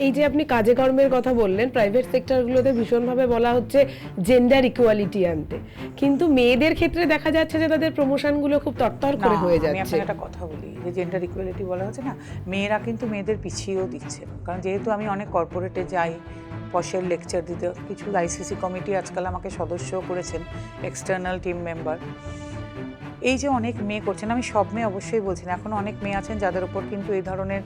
এই যে আপনি কাজে কর্মের কথা বললেন, প্রাইভেট সেক্টরগুলোতে ভীষণভাবে বলা হচ্ছে জেন্ডার ইকুয়ালিটি আনতে, কিন্তু মেয়েদের ক্ষেত্রে দেখা যাচ্ছে যে তাদের প্রমোশনগুলো খুব তরতর করে হয়ে আমি যাচ্ছে। আপনাকে একটা কথা বলি, যে জেন্ডার ইকুয়ালিটি বলা হচ্ছে না, মেয়েরা কিন্তু মেয়েদের পিছিয়েও দিচ্ছে। কারণ যেহেতু আমি অনেক কর্পোরেটে যাই পশের লেকচার দিতে, কিছু আইসিসি কমিটি আজকাল আমাকে সদস্যও করেছেন, এক্সটার্নাল টিম মেম্বার। এই যে অনেক মেয়ে করছেন, আমি সব মেয়ে অবশ্যই বলছি না, এখনও অনেক মেয়ে আছেন যাদের ওপর কিন্তু এই ধরনের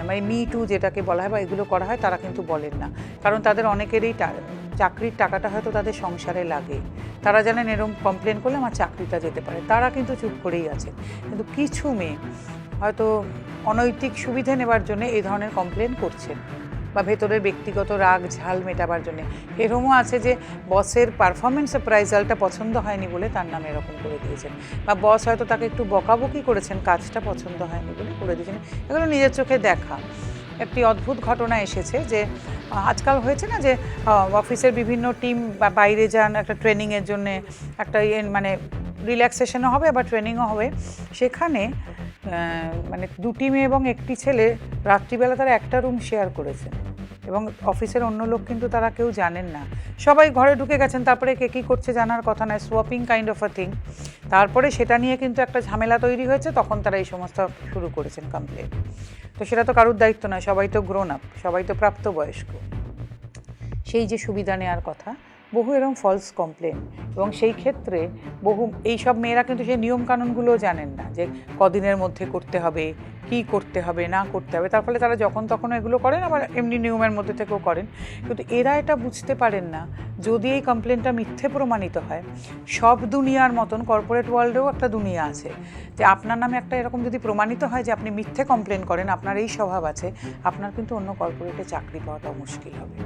মানে মি টু যেটাকে বলা হয় বা এগুলো করা হয়, তারা কিন্তু বলেন না। কারণ তাদের অনেকেরই চাকরির টাকাটা হয়তো তাদের সংসারে লাগে, তারা জানেন এরকম কমপ্লেন করলে আমার চাকরিটা যেতে পারে, তারা কিন্তু চুপ করেই আছেন। কিন্তু কিছু মেয়ে হয়তো অনৈতিক সুবিধা নেবার জন্য এই ধরনের কমপ্লেন করছেন, বা ভেতরের ব্যক্তিগত রাগ ঝাল মেটাবার জন্যে। এরকমও আছে যে বসের পারফরমেন্স অ্যাপ্রাইজালটা পছন্দ হয়নি বলে তার নামে এরকম করে দিয়েছেন, বা বস হয়তো তাকে একটু বকাবকি করেছেন, কাজটা পছন্দ হয়নি বলে করে দিয়েছেন। এগুলো নিজের চোখে দেখা। একটি অদ্ভুত ঘটনা এসেছে যে আজকাল হয়েছে না যে অফিসের বিভিন্ন টিম বা বাইরে যান একটা ট্রেনিংয়ের জন্যে, একটা মানে রিল্যাক্সেশনও হবে আবার ট্রেনিংও হবে, সেখানে মানে দুটি মেয়ে এবং একটি ছেলে রাত্রিবেলা তারা একটা রুম শেয়ার করেছেন, এবং অফিসের অন্য লোক কিন্তু তারা কেউ জানেন না, সবাই ঘরে ঢুকে গেছেন, তারপরে কে কী করছে জানার কথা নয়, swapping kind of a thing. তারপরে সেটা নিয়ে কিন্তু একটা ঝামেলা তৈরি হয়েছে, তখন তারা এই সমস্ত শুরু করেছেন কমপ্লেন। তো সেটা তো কারুর দায়িত্ব নয়, সবাই তো গ্রোন আপ, সবাই তো প্রাপ্তবয়স্ক, সেই যে সুবিধা নেওয়ার কথা, বহু এরকম ফলস কমপ্লেন। এবং সেই ক্ষেত্রে বহু এইসব মেয়েরা কিন্তু সেই নিয়মকানুনগুলোও জানেন না, যে কদিনের মধ্যে করতে হবে, কি করতে হবে না করতে হবে, তার ফলে তারা যখন তখন এগুলো করেন, আবার এমনি নিয়মের মধ্যে থেকেও করেন। কিন্তু এরা এটা বুঝতে পারেন না, যদি এই কমপ্লেনটা মিথ্যে প্রমাণিত হয়, সব দুনিয়ার মতন কর্পোরেট ওয়ার্ল্ডেও একটা দুনিয়া আছে, যে আপনার নামে একটা এরকম যদি প্রমাণিত হয় যে আপনি মিথ্যে কমপ্লেন করেন, আপনার এই স্বভাব আছে, আপনার কিন্তু অন্য কর্পোরেটে চাকরি পাওয়াটাও মুশকিল হবে।